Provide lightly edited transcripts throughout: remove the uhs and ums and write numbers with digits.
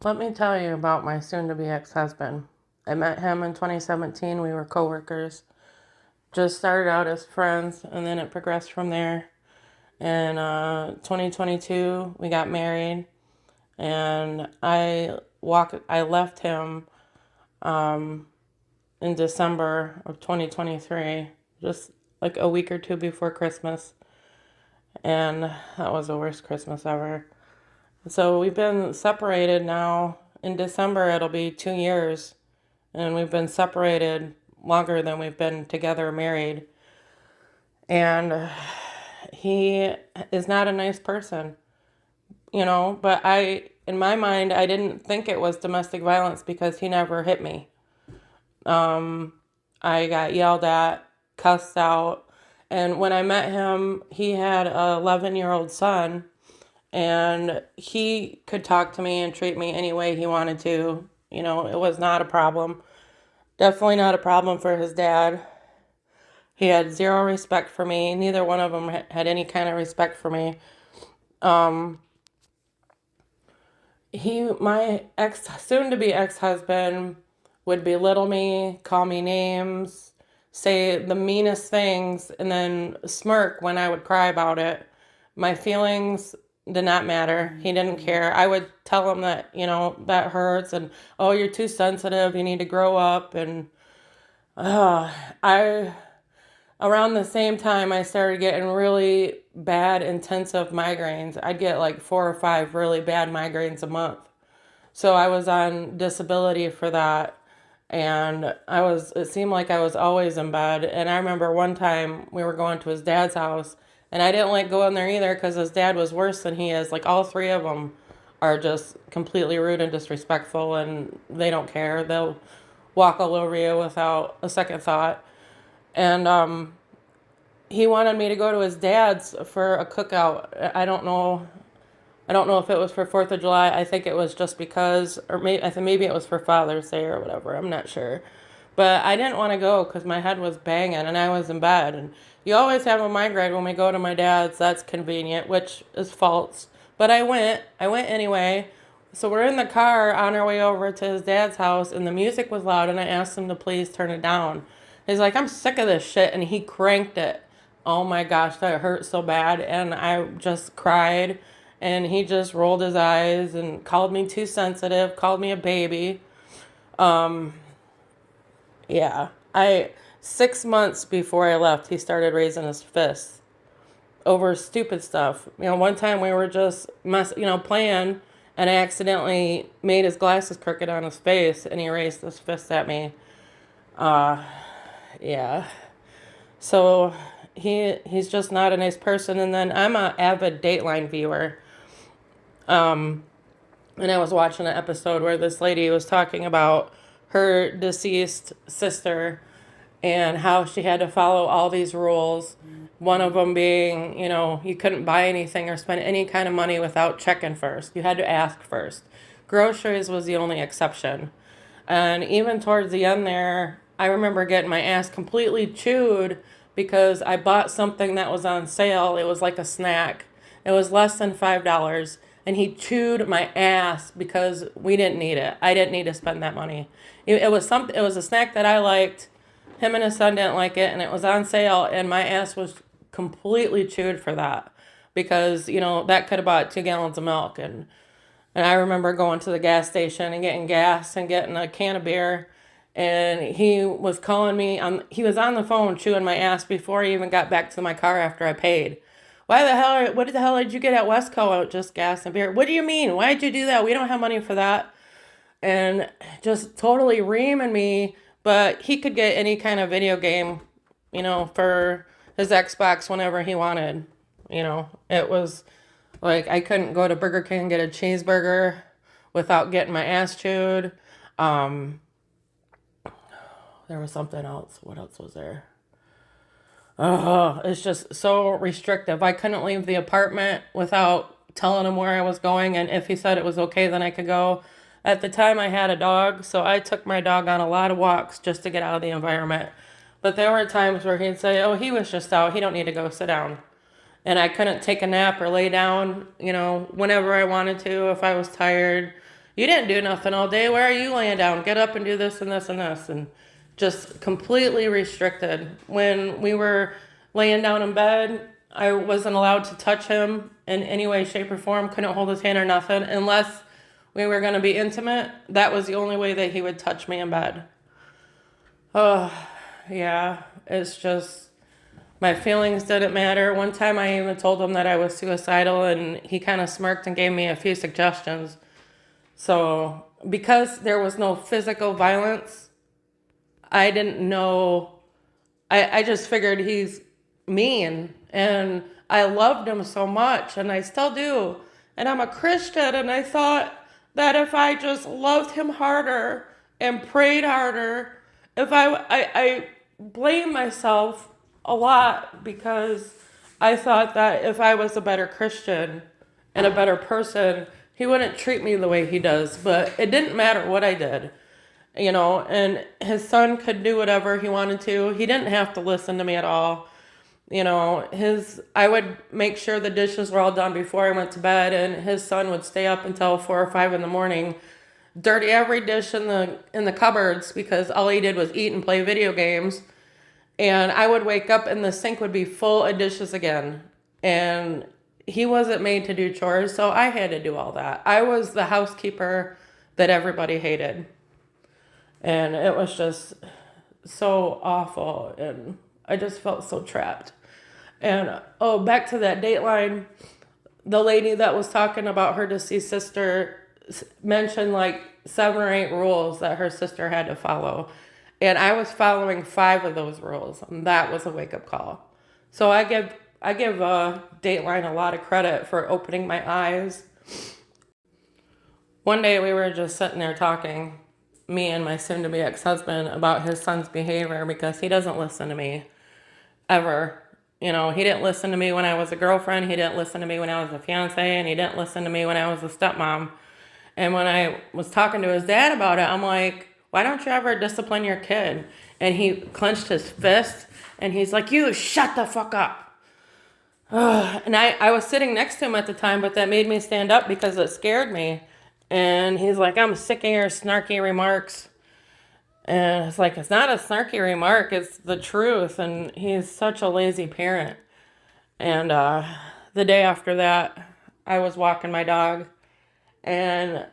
Let me tell you about my soon-to-be ex-husband. I met him in 2017. We were coworkers. Just started out as friends, and then it progressed from there. In 2022, we got married, and I left him in December of 2023, just like a week or two before Christmas, and that was the worst Christmas ever. So we've been separated now. In December, it'll be 2 years, and we've been separated longer than we've been together married. And he is not a nice person, but in my mind, I didn't think it was domestic violence because he never hit me. I got yelled at, cussed out, and when I met him, he had a 11-year-old son, and he could talk to me and treat me any way he wanted to. It was not a problem. Definitely not a problem for his dad. He had zero respect for me. Neither one of them had any kind of respect for me. Um, my soon-to-be ex-husband would belittle me, call me names, say the meanest things, and then smirk when I would cry about it. My feelings did not matter. He didn't care. I would tell him that, that hurts, and, oh, you're too sensitive. You need to grow up. And I around the same time I started getting really bad intensive migraines. I'd get like 4 or 5 really bad migraines a month. So I was on disability for that. And it seemed like I was always in bed. And I remember one time we were going to his dad's house, and I didn't like going there either because his dad was worse than he is. Like, all three of them are just completely rude and disrespectful, and they don't care. They'll walk all over you without a second thought. And he wanted me to go to his dad's for a cookout. I don't know if it was for 4th of July. I think it was just because, or maybe I think maybe it was for Father's Day or whatever. I'm not sure. But I didn't want to go because my head was banging and I was in bed. And you always have a migraine when we go to my dad's. That's convenient, which is false. But I went. I went anyway. So we're in the car on our way over to his dad's house, and the music was loud, and I asked him to please turn it down. He's like, I'm sick of this shit, and he cranked it. Oh my gosh, that hurt so bad, and I just cried, and he just rolled his eyes and called me too sensitive, called me a baby. Um, yeah, 6 months before I left, he started raising his fists over stupid stuff. One time we were just playing, and I accidentally made his glasses crooked on his face, and he raised his fist at me. Uh, yeah. So he's just not a nice person. And then I'm a avid Dateline viewer. Um, and I was watching an episode where this lady was talking about her deceased sister and how she had to follow all these rules. One of them being, you couldn't buy anything or spend any kind of money without checking first. You had to ask first. Groceries was the only exception. And even towards the end there, I remember getting my ass completely chewed because I bought something that was on sale. It was like a snack. It was less than $5. And he chewed my ass because we didn't need it. I didn't need to spend that money. It was a snack that I liked. Him and his son didn't like it, and it was on sale, and my ass was completely chewed for that because, that could have bought 2 gallons of milk. And I remember going to the gas station and getting gas and getting a can of beer, and he was calling me. He was on the phone chewing my ass before he even got back to my car after I paid. What the hell did you get at Westco? Oh, just gas and beer. What do you mean? Why did you do that? We don't have money for that. And just totally reaming me. But he could get any kind of video game, for his Xbox whenever he wanted. It was like I couldn't go to Burger King and get a cheeseburger without getting my ass chewed. Um, there was something else. What else was there? Oh, it's just so restrictive. I couldn't leave the apartment without telling him where I was going, and if he said it was okay, then I could go. At the time, I had a dog, so I took my dog on a lot of walks just to get out of the environment. But there were times where he'd say, oh, he was just out. He don't need to go sit down. And I couldn't take a nap or lay down, whenever I wanted to if I was tired. You didn't do nothing all day. Why are you laying down? Get up and do this and this and this. And just completely restricted. When we were laying down in bed, I wasn't allowed to touch him in any way, shape, or form. Couldn't hold his hand or nothing unless we were going to be intimate. That was the only way that he would touch me in bed. Oh, yeah. It's just, my feelings didn't matter. One time I even told him that I was suicidal, and he kind of smirked and gave me a few suggestions. So because there was no physical violence, I didn't know. I just figured he's mean, and I loved him so much, and I still do. And I'm a Christian, and I thought that if I just loved him harder and prayed harder, if I blame myself a lot because I thought that if I was a better Christian and a better person, he wouldn't treat me the way he does. But it didn't matter what I did, and his son could do whatever he wanted to. He didn't have to listen to me at all. I would make sure the dishes were all done before I went to bed, and his son would stay up until 4 or 5 in the morning, dirty every dish in the cupboards because all he did was eat and play video games. And I would wake up and the sink would be full of dishes again. And he wasn't made to do chores, so I had to do all that. I was the housekeeper that everybody hated. And it was just so awful, and I just felt so trapped. And back to that Dateline, the lady that was talking about her deceased sister mentioned like 7 or 8 rules that her sister had to follow. And I was following 5 of those rules, and that was a wake-up call. So I give Dateline a lot of credit for opening my eyes. One day we were just sitting there talking, me and my soon-to-be ex-husband, about his son's behavior because he doesn't listen to me ever. He didn't listen to me when I was a girlfriend. He didn't listen to me when I was a fiance, and he didn't listen to me when I was a stepmom. And when I was talking to his dad about it, I'm like, why don't you ever discipline your kid? And he clenched his fist, and he's like, you shut the fuck up. And I was sitting next to him at the time, but that made me stand up because it scared me. And he's like, I'm sick of your snarky remarks. And it's like, it's not a snarky remark, it's the truth. And he's such a lazy parent. And the day after that, I was walking my dog, and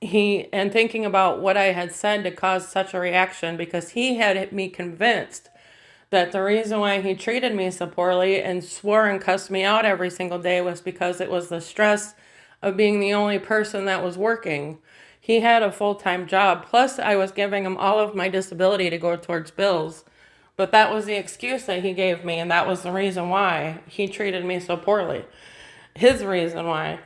thinking about what I had said to cause such a reaction, because he had me convinced that the reason why he treated me so poorly and swore and cussed me out every single day was because it was the stress of being the only person that was working. He had a full-time job, plus I was giving him all of my disability to go towards bills. But that was the excuse that he gave me, and that was the reason why he treated me so poorly. His reason why.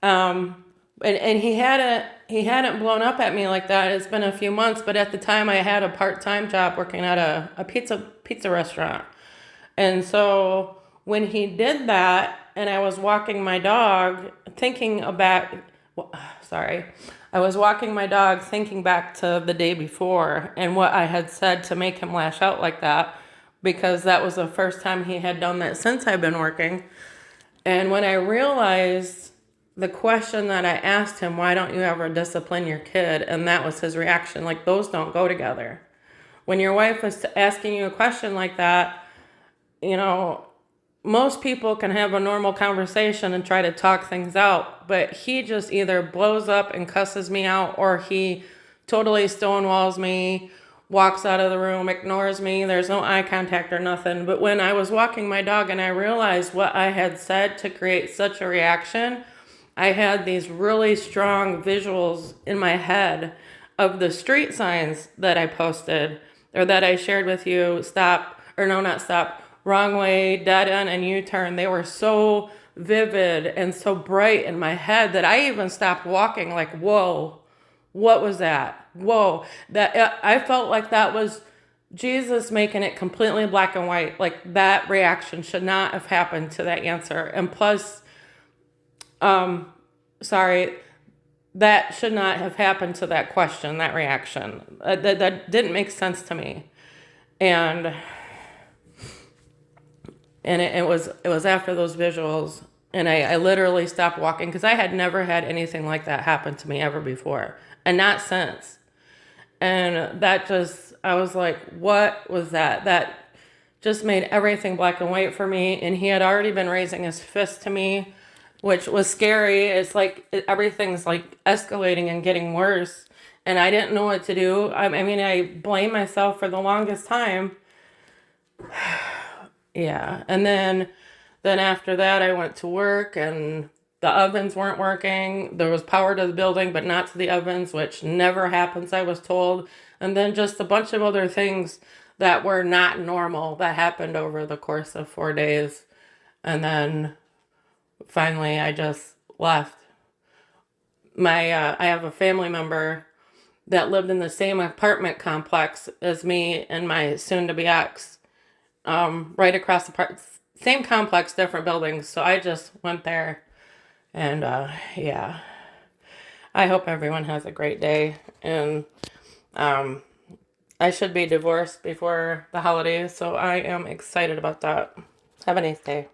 And he hadn't blown up at me like that. It's been a few months, but at the time I had a part-time job working at a pizza restaurant. And so when he did that, and I was walking my dog thinking back to the day before and what I had said to make him lash out like that, because that was the first time he had done that since I've been working. And when I realized the question that I asked him, why don't you ever discipline your kid? And that was his reaction. Like, those don't go together. When your wife is asking you a question like that, most people can have a normal conversation and try to talk things out, but he just either blows up and cusses me out, or he totally stonewalls me, walks out of the room, ignores me. There's no eye contact or nothing. But when I was walking my dog and I realized what I had said to create such a reaction, I had these really strong visuals in my head of the street signs that I posted, or that I shared with you, not stop, wrong way, dead end, and U-turn. They were so vivid and so bright in my head that I even stopped walking, like, whoa, what was that? Whoa. I felt like that was Jesus making it completely black and white. Like, that reaction should not have happened to that answer. And plus, that should not have happened to that question, that reaction. That didn't make sense to me. And it was after those visuals And I literally stopped walking because I had never had anything like that happen to me ever before, and not since. And that just, I was like, what was that? That just made everything black and white for me. And he had already been raising his fist to me, which was scary. It's like everything's like escalating and getting worse. And I didn't know what to do. I mean, I blamed myself for the longest time. Yeah. And then after that, I went to work and the ovens weren't working. There was power to the building, but not to the ovens, which never happens, I was told. And then just a bunch of other things that were not normal that happened over the course of 4 days. And then finally, I just left. I have a family member that lived in the same apartment complex as me and my soon-to-be ex, right across the park, same complex, different buildings. So I just went there, and yeah, I hope everyone has a great day. And I should be divorced before the holidays, so I am excited about that. Have a nice day.